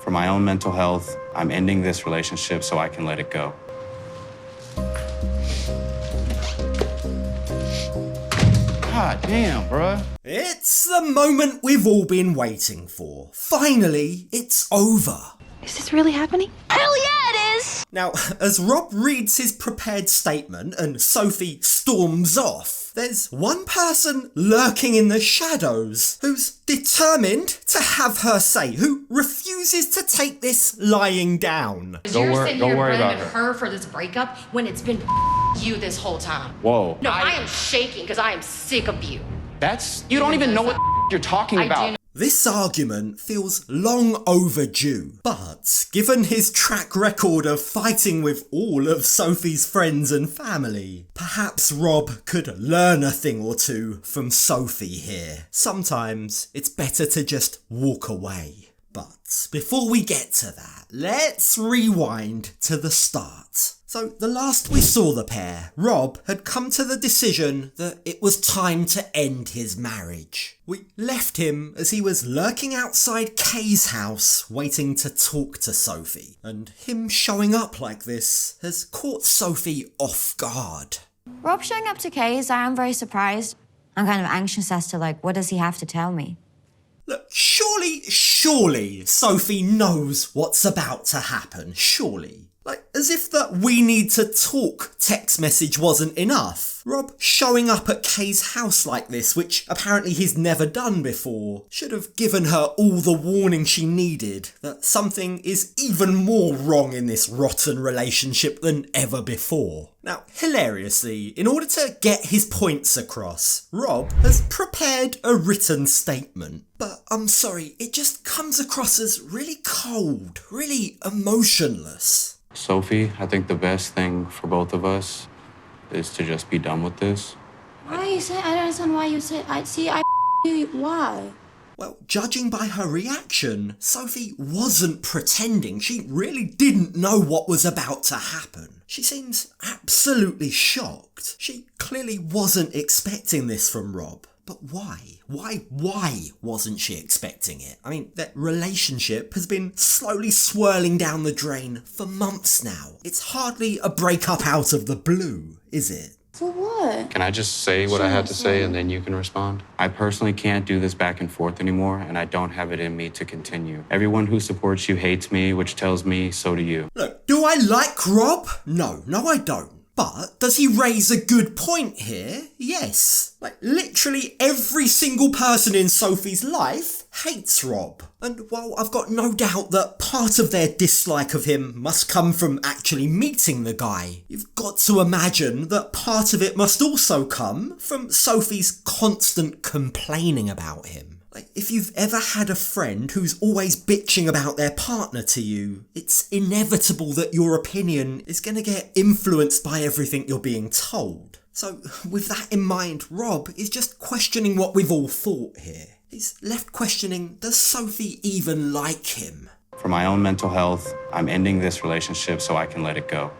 For my own mental health, I'm ending this relationship so I can let it go. God damn, bruh. It's the moment we've all been waiting for. Finally, it's over. Is this really happening? Hell yeah, it is! Now, as Rob reads his prepared statement and Sophie storms off, there's one person lurking in the shadows who's determined to have her say, who refuses to take this lying down. You're sitting here blaming her for this breakup when it's been you this whole time. Whoa. No, I am shaking because I am sick of you. You don't even know what you're talking about. This argument feels long overdue, but given his track record of fighting with all of Sophie's friends and family, perhaps Rob could learn a thing or two from Sophie here. Sometimes it's better to just walk away. But before we get to that, let's rewind to the start. So the last we saw the pair, Rob had come to the decision that it was time to end his marriage. We left him as he was lurking outside Kay's house waiting to talk to Sophie, and him showing up like this has caught Sophie off guard. Rob showing up to Kay's, I am very surprised. I'm kind of anxious as to, what does he have to tell me? Look, surely Sophie knows what's about to happen, surely. As if that "we need to talk" text message wasn't enough. Rob showing up at Kay's house like this, which apparently he's never done before, should have given her all the warning she needed that something is even more wrong in this rotten relationship than ever before. Now, hilariously, in order to get his points across, Rob has prepared a written statement. But I'm sorry, it just comes across as really cold, really emotionless. Sophie, I think the best thing for both of us is to just be done with this. Why you say? I don't understand why you say. Why? Well, judging by her reaction, Sophie wasn't pretending. She really didn't know what was about to happen. She seems absolutely shocked. She clearly wasn't expecting this from Rob. But why? Why wasn't she expecting it? I mean, that relationship has been slowly swirling down the drain for months now. It's hardly a breakup out of the blue, is it? For what? Can I just say what I had to say and then you can respond? I personally can't do this back and forth anymore, and I don't have it in me to continue. Everyone who supports you hates me, which tells me so do you. Look, do I like Rob? No, I don't. But does he raise a good point here? Yes. Literally every single person in Sophie's life hates Rob. And while I've got no doubt that part of their dislike of him must come from actually meeting the guy, you've got to imagine that part of it must also come from Sophie's constant complaining about him. If you've ever had a friend who's always bitching about their partner to you, it's inevitable that your opinion is going to get influenced by everything you're being told. So, with that in mind, Rob is just questioning what we've all thought here. He's left questioning, does Sophie even like him? For my own mental health, I'm ending this relationship so I can let it go.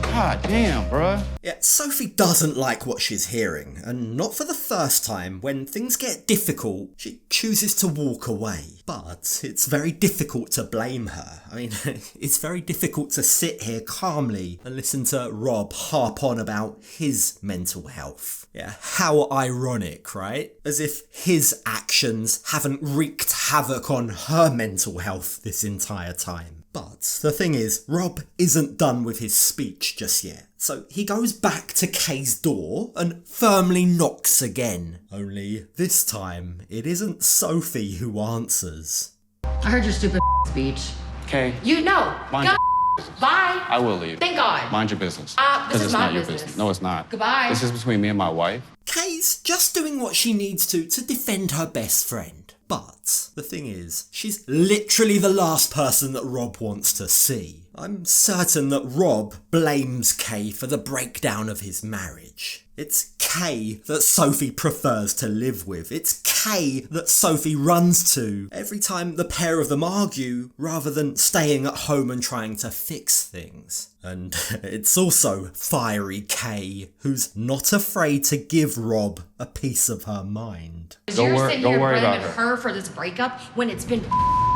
God damn, bruh. Yeah, Sophie doesn't like what she's hearing, and not for the first time. When things get difficult, she chooses to walk away. But it's very difficult to blame her. I mean, it's very difficult to sit here calmly and listen to Rob harp on about his mental health. Yeah, how ironic, right? As if his actions haven't wreaked havoc on her mental health this entire time. But the thing is, Rob isn't done with his speech just yet. So he goes back to Kay's door and firmly knocks again. Only this time, it isn't Sophie who answers. I heard your stupid speech. Okay. You know. Mind your business. Bye. I will leave. Thank God. Mind your business. This is it's my not business. your business. No, it's not. Goodbye. This is between me and my wife. Kay's just doing what she needs to defend her best friend. But the thing is, she's literally the last person that Rob wants to see. I'm certain that Rob blames Kay for the breakdown of his marriage. It's Kay that Sophie prefers to live with. It's Kay that Sophie runs to every time the pair of them argue, rather than staying at home and trying to fix things. And it's also fiery Kay, who's not afraid to give Rob a piece of her mind. You're sitting here blaming her for this breakup when it's been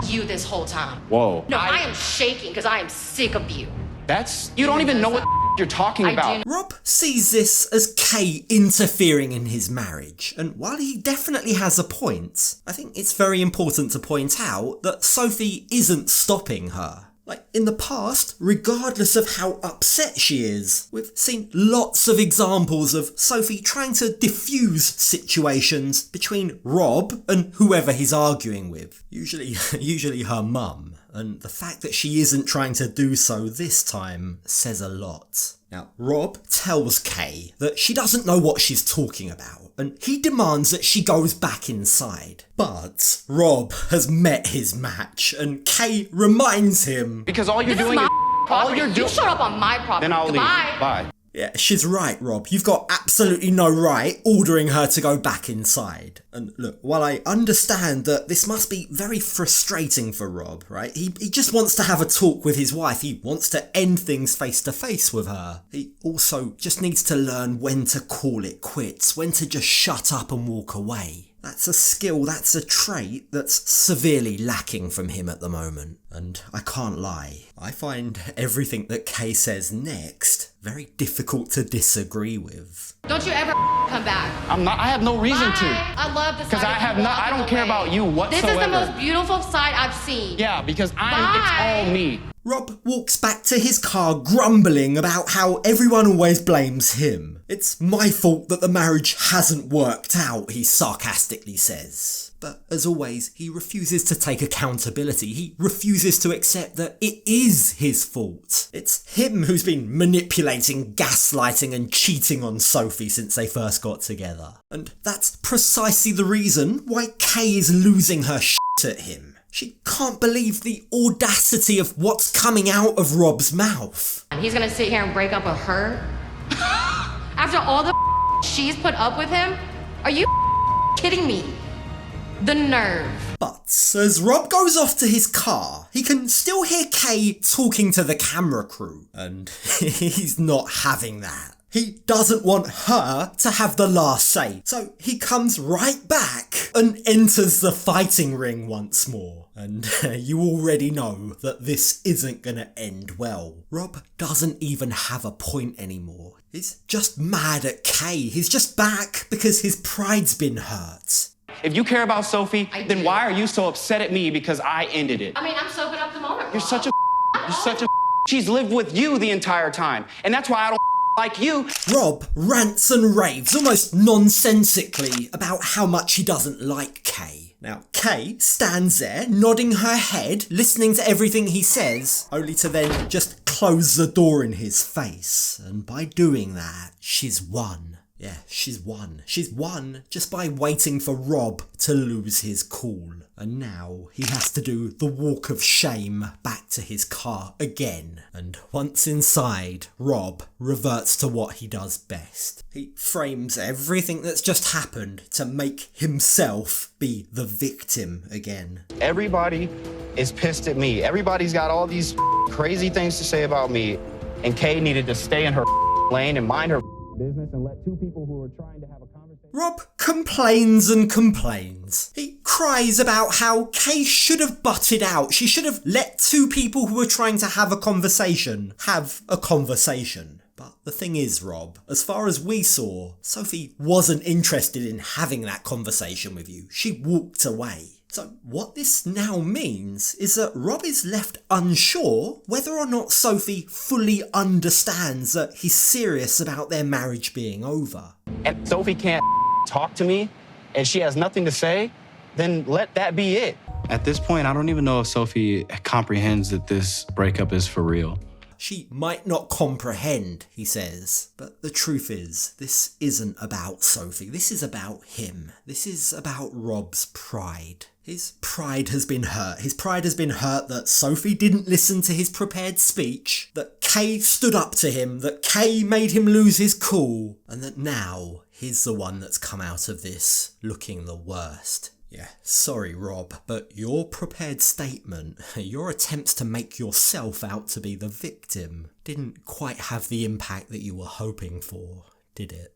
you this whole time. Whoa. No, I am shaking because I am sick of you. You don't even know what you're talking about. Rob sees this as Kay interfering in his marriage, and while he definitely has a point, I think it's very important to point out that Sophie isn't stopping her. Like, in the past, regardless of how upset she is, we've seen lots of examples of Sophie trying to diffuse situations between Rob and whoever he's arguing with. Usually her mum. And the fact that she isn't trying to do so this time says a lot. Now, Rob tells Kay that she doesn't know what she's talking about, and he demands that she goes back inside. But Rob has met his match, and Kay reminds him... Because all you're doing is... You showed up on my property. Then I'll leave. Bye. Yeah, she's right, Rob. You've got absolutely no right ordering her to go back inside. And look, while I understand that this must be very frustrating for Rob, right? He just wants to have a talk with his wife. He wants to end things face to face with her. He also just needs to learn when to call it quits, when to just shut up and walk away. That's a skill, that's a trait that's severely lacking from him at the moment. And I can't lie, I find everything that Kay says next very difficult to disagree with. Don't you ever come back. I have no reason to. I love the side. Because I don't care about you whatsoever. This is the most beautiful side I've seen. Yeah, because it's all me. Rob walks back to his car grumbling about how everyone always blames him. It's my fault that the marriage hasn't worked out, he sarcastically says. But as always, he refuses to take accountability. He refuses to accept that it is his fault. It's him who's been manipulating, gaslighting and cheating on Sophie since they first got together. And that's precisely the reason why Kay is losing her shit at him. She can't believe the audacity of what's coming out of Rob's mouth. And he's gonna sit here and break up with her? After all the she's put up with him? Are you kidding me? The nerve. But as Rob goes off to his car, he can still hear Kay talking to the camera crew. And he's not having that. He doesn't want her to have the last say. So he comes right back and enters the fighting ring once more. And you already know that this isn't gonna end well. Rob doesn't even have a point anymore. He's just mad at Kay. He's just back because his pride's been hurt. If you care about Sophie, then why are you so upset at me because I ended it? I mean, I'm soaking up the moment. You're such a She's lived with you the entire time. And that's why I don't like you. Rob rants and raves almost nonsensically about how much he doesn't like Kay. Now, Kay stands there, nodding her head, listening to everything he says, only to then just close the door in his face. And by doing that, she's won. Yeah, she's won. She's won just by waiting for Rob to lose his cool. And now he has to do the walk of shame back to his car again. And once inside, Rob reverts to what he does best. He frames everything that's just happened to make himself be the victim again. Everybody is pissed at me. Everybody's got all these crazy things to say about me. And Kay needed to stay in her lane and mind her business and let two people who are trying to have a conversation. Rob complains and complains. He cries about how Kay should have butted out. She should have let two people who were trying to have a conversation have a conversation. But the thing is, Rob, as far as we saw, Sophie wasn't interested in having that conversation with you. She walked away. So what this now means is that Rob is left unsure whether or not Sophie fully understands that he's serious about their marriage being over. And Sophie can't talk to me and she has nothing to say, then let that be it. At this point, I don't even know if Sophie comprehends that this breakup is for real. She might not comprehend, he says. But the truth is, this isn't about Sophie. This is about him. This is about Rob's pride. His pride has been hurt. His pride has been hurt that Sophie didn't listen to his prepared speech, that Kay stood up to him, that Kay made him lose his cool, and that now he's the one that's come out of this looking the worst. Yeah, sorry Rob, but your prepared statement, your attempts to make yourself out to be the victim, didn't quite have the impact that you were hoping for, did it?